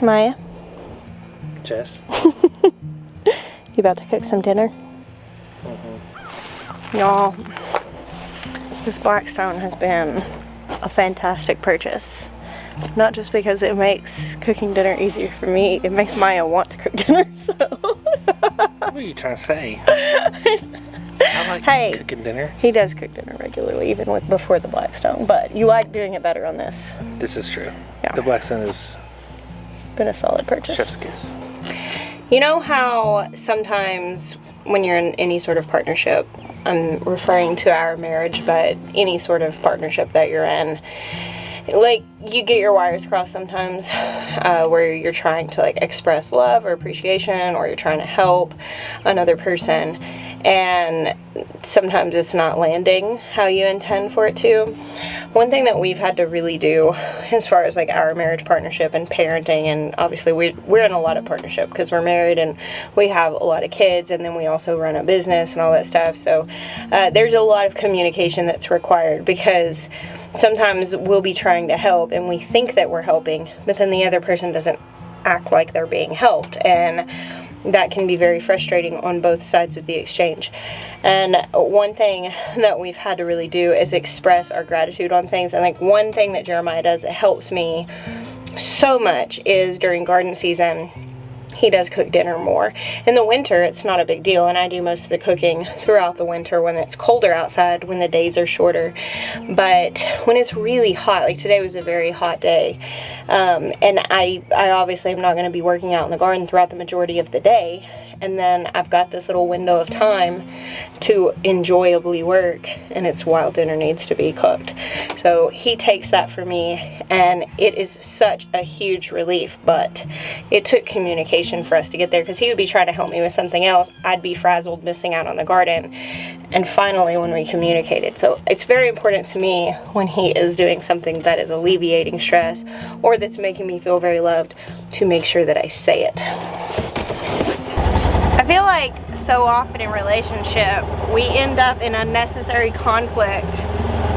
Maya? Jess? You about to cook some dinner? Y'all, this Blackstone has been a fantastic purchase. Not just because it makes cooking dinner easier for me, it makes Maya want to cook dinner, so. What are you trying to say? I like cooking dinner. He does cook dinner regularly, even before the Blackstone, but you like doing it better on this. This is true. Yeah. The Blackstone has been a solid purchase. chef's kiss. You know how sometimes when you're in any sort of partnership, I'm referring to our marriage, but any sort of partnership that you're in, like, you get your wires crossed sometimes where you're trying to like express love or appreciation, or you're trying to help another person, and sometimes it's not landing how you intend for it to. One thing that we've had to really do as far as like our marriage partnership and parenting, and obviously we're in a lot of partnership because we're married and we have a lot of kids, and then we also run a business and all that stuff, so there's a lot of communication that's required, because sometimes we'll be trying to help and we think that we're helping, but then the other person doesn't act like they're being helped, and that can be very frustrating on both sides of the exchange. And one thing that we've had to really do is express our gratitude on things. And like one thing that Jeremiah does that helps me so much is during garden season, he does cook dinner more. In the winter, it's not a big deal, and I do most of the cooking throughout the winter when it's colder outside, when the days are shorter. But when it's really hot, like today was a very hot day, and I obviously am not going to be working out in the garden throughout the majority of the day, and then I've got this little window of time to enjoyably work, and it's while dinner needs to be cooked. So he takes that for me, and it is such a huge relief, but it took communication for us to get there, because he would be trying to help me with something else, I'd be frazzled missing out on the garden, and finally when we communicated. So it's very important to me when he is doing something that is alleviating stress or that's making me feel very loved, to make sure that I say it. I feel like so often in relationship we end up in unnecessary conflict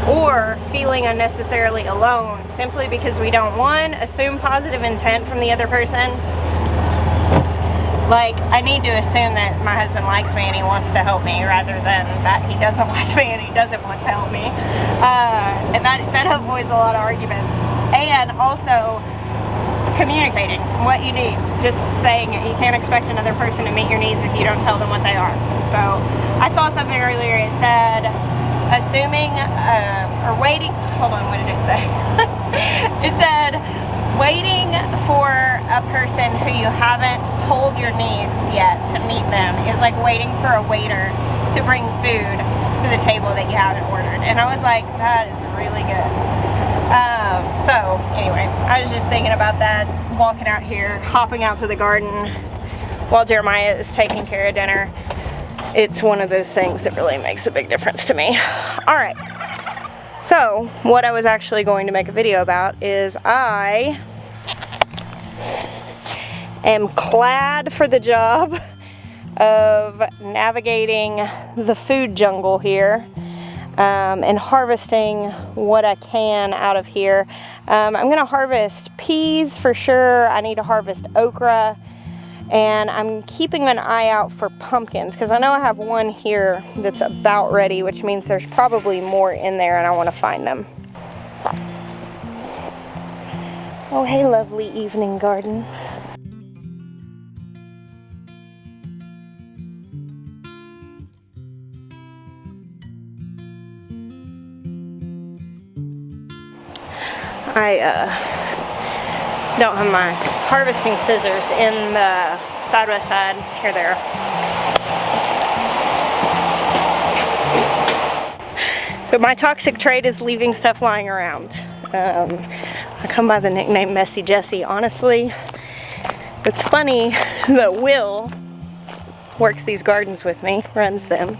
or feeling unnecessarily alone simply because we don't, one, assume positive intent from the other person. Like, I need to assume that my husband likes me and he wants to help me, rather than that he doesn't like me and he doesn't want to help me. And that avoids a lot of arguments. And also communicating what you need. Just saying you can't expect another person to meet your needs if you don't tell them what they are. So I saw something earlier, it said assuming or waiting, hold on, what did it say? It said waiting for a person who you haven't told your needs yet to meet them is like waiting for a waiter to bring food to the table that you haven't ordered. And I was like, that is really good. So anyway, I was just thinking about that, walking out here, hopping out to the garden while Jeremiah is taking care of dinner. It's one of those things that really makes a big difference to me. All right, so what I was actually going to make a video about is I am clad for the job of navigating the food jungle here. And harvesting what I can out of here. I'm gonna harvest peas for sure. I need to harvest okra, and I'm keeping an eye out for pumpkins, because I know I have one here that's about ready, which means there's probably more in there and I want to find them. Oh, hey, lovely evening garden. I don't have my harvesting scissors in the side by side. Here they are. So my toxic trait is leaving stuff lying around. I come by the nickname Messy Jessie. Honestly, it's funny that Will works these gardens with me, runs them.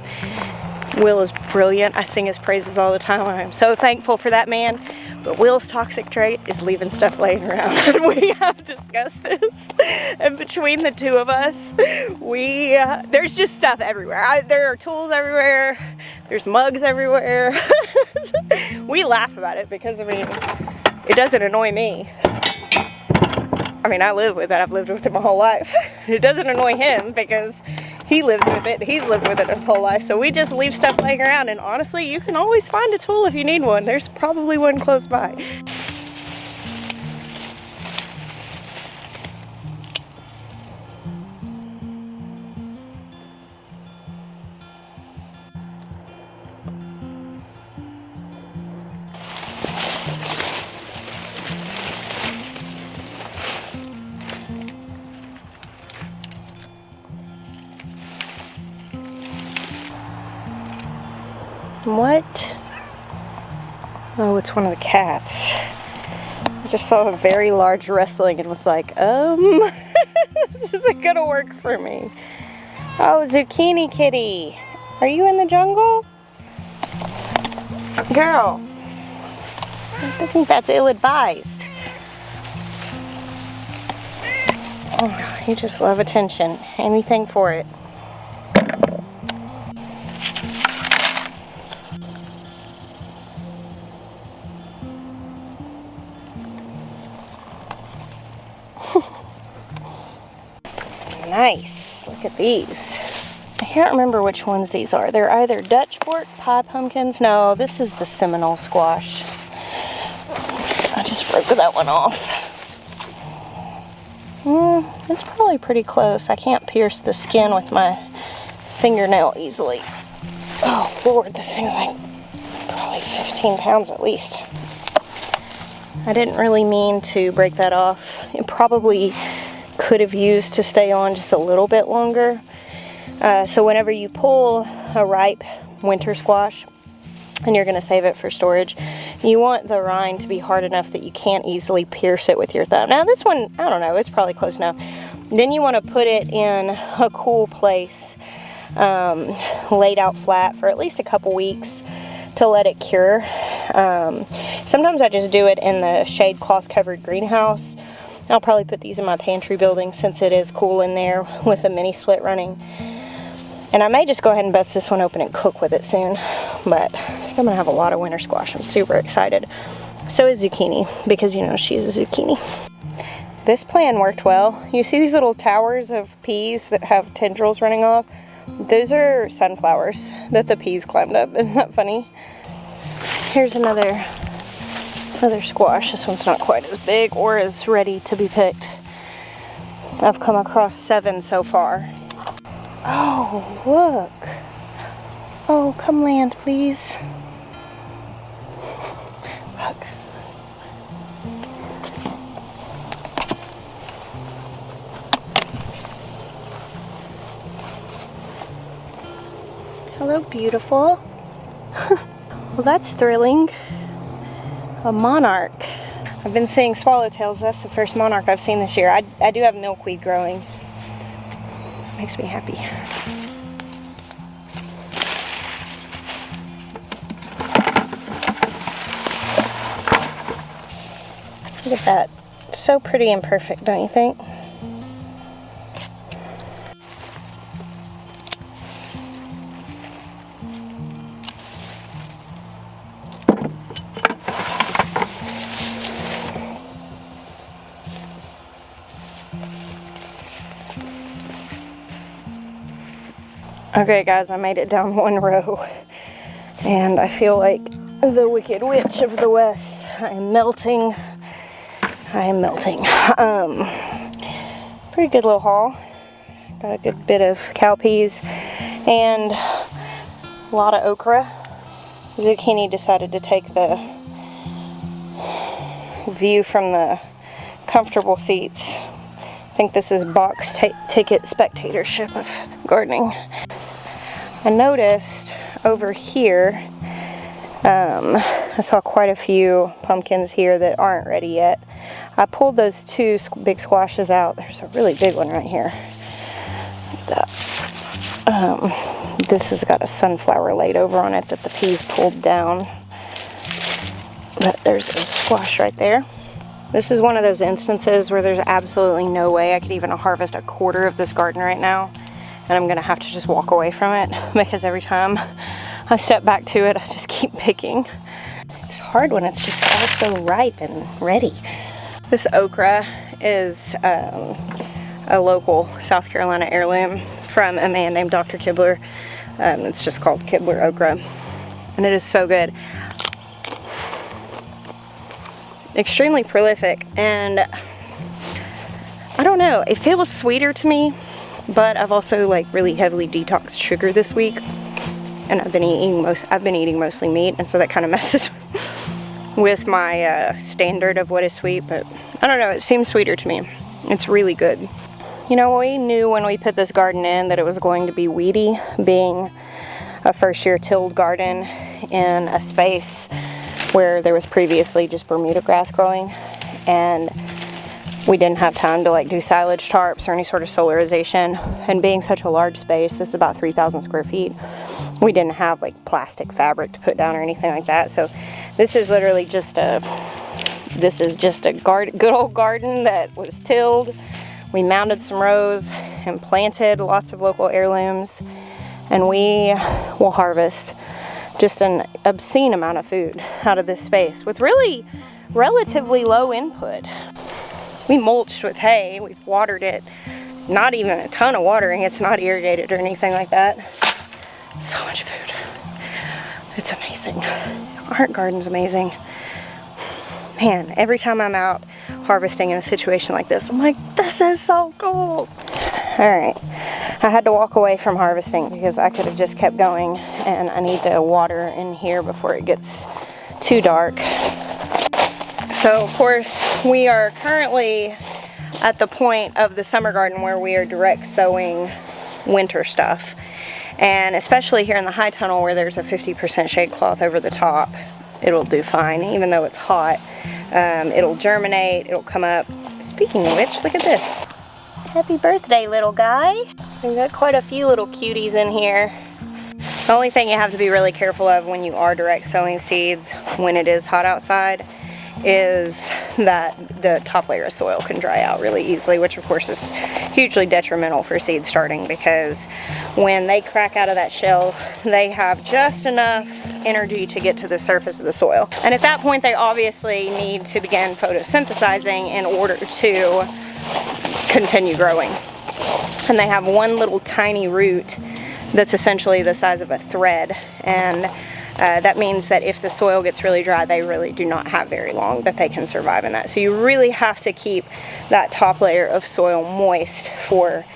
Will is brilliant. I sing his praises all the time. I'm so thankful for that man. But Will's toxic trait is leaving stuff laying around. And we have discussed this. And between the two of us, there's just stuff everywhere. There are tools everywhere. There's mugs everywhere. We laugh about it because, I mean, it doesn't annoy me. I mean, I live with it. I've lived with it my whole life. It doesn't annoy him because he lives with it. He's lived with it his whole life. So we just leave stuff laying around, and honestly, you can always find a tool if you need one. There's probably one close by. What? Oh, it's one of the cats. I just saw a very large rustling and was like, this isn't gonna work for me. Oh, zucchini kitty. Are you in the jungle? Girl, I think that's ill-advised. Oh, you just love attention. Anything for it. Nice. Look at these. I can't remember which ones these are. They're either Dutch pork pie pumpkins. No, this is the Seminole squash. I just broke that one off. It's probably pretty close. I can't pierce the skin with my fingernail easily. Oh Lord, this thing's like probably 15 pounds at least. I didn't really mean to break that off. It probably could have used to stay on just a little bit longer. So whenever you pull a ripe winter squash and you're going to save it for storage, you want the rind to be hard enough that you can't easily pierce it with your thumb. Now this one, I don't know, it's probably close enough. Then you want to put it in a cool place, laid out flat for at least a couple weeks to let it cure. Sometimes I just do it in the shade cloth covered greenhouse. I'll probably put these in my pantry building since it is cool in there with a mini split running. And I may just go ahead and bust this one open and cook with it soon. But I think I'm going to have a lot of winter squash. I'm super excited. So is zucchini, because you know she's a zucchini. This plan worked well. You see these little towers of peas that have tendrils running off? Those are sunflowers that the peas climbed up. Isn't that funny? Here's another squash. This one's not quite as big or as ready to be picked. I've come across 7 so far. Oh, look. Oh, come land, please. Look. Hello, beautiful. Well, that's thrilling. A monarch. I've been seeing swallowtails. That's the first monarch I've seen this year. I do have milkweed growing. Makes me happy. Look at that. So pretty and perfect, don't you think? Okay guys, I made it down one row and I feel like the Wicked Witch of the West. I am melting. I am melting. Pretty good little haul. Got a good bit of cowpeas and a lot of okra. Zucchini decided to take the view from the comfortable seats. I think this is box ticket spectatorship of gardening. I noticed over here, I saw quite a few pumpkins here that aren't ready yet. I pulled those 2 big squashes out. There's a really big one right here. Look at that. This has got a sunflower laid over on it that the peas pulled down. But there's a squash right there. This is one of those instances where there's absolutely no way I could even harvest a quarter of this garden right now. And I'm gonna have to just walk away from it because every time I step back to it, I just keep picking. It's hard when it's just all so ripe and ready. This okra is a local South Carolina heirloom from a man named Dr. Kibler. It's just called Kibler okra, and it is so good. Extremely prolific, and I don't know, it feels sweeter to me, but I've also like really heavily detoxed sugar this week, and I've been eating mostly meat, and so that kind of messes with my standard of what is sweet. But I don't know, it seems sweeter to me. It's really good. You know, we knew when we put this garden in that it was going to be weedy, being a first-year tilled garden in a space where there was previously just Bermuda grass growing, and we didn't have time to like do silage tarps or any sort of solarization. And being such a large space, this is about 3,000 square feet, we didn't have like plastic fabric to put down or anything like that. So this is literally just a good old garden that was tilled. We mounted some rows and planted lots of local heirlooms, and we will harvest just an obscene amount of food out of this space with really relatively low input. We mulched with hay, we've watered it, not even a ton of watering, it's not irrigated or anything like that. So much food. It's amazing. Art garden's amazing. Man, every time I'm out harvesting in a situation like this, I'm like, this is so cool. Alright, I had to walk away from harvesting because I could have just kept going, and I need to water in here before it gets too dark. So of course, we are currently at the point of the summer garden where we are direct sowing winter stuff. And especially here in the high tunnel where there's a 50% shade cloth over the top, it'll do fine, even though it's hot. It'll germinate, it'll come up. Speaking of which, look at this. Happy birthday, little guy. We've got quite a few little cuties in here. The only thing you have to be really careful of when you are direct sowing seeds when it is hot outside is that the top layer of soil can dry out really easily, which of course is hugely detrimental for seed starting, because when they crack out of that shell, they have just enough energy to get to the surface of the soil. And at that point, they obviously need to begin photosynthesizing in order to continue growing. And they have one little tiny root that's essentially the size of a thread, and that means that if the soil gets really dry, they really do not have very long that they can survive in that. So you really have to keep that top layer of soil moist for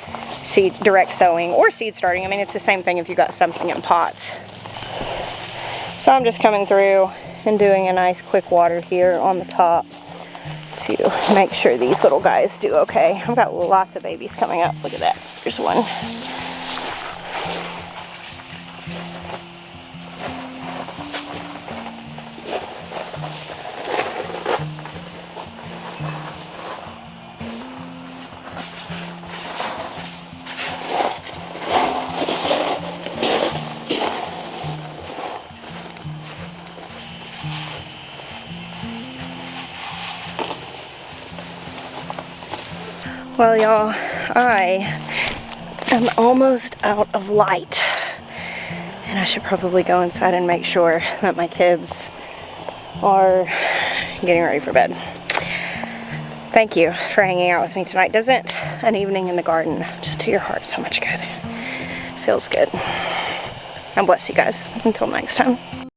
seed direct sowing or seed starting. I mean, it's the same thing if you got something in pots. So I'm just coming through and doing a nice quick water here on the top to make sure these little guys do okay. I've got lots of babies coming up. Look at that. There's one. Well, y'all, I am almost out of light, and I should probably go inside and make sure that my kids are getting ready for bed. Thank you for hanging out with me tonight. Doesn't an evening in the garden just do your heart so much good? It feels good. And bless you guys. Until next time.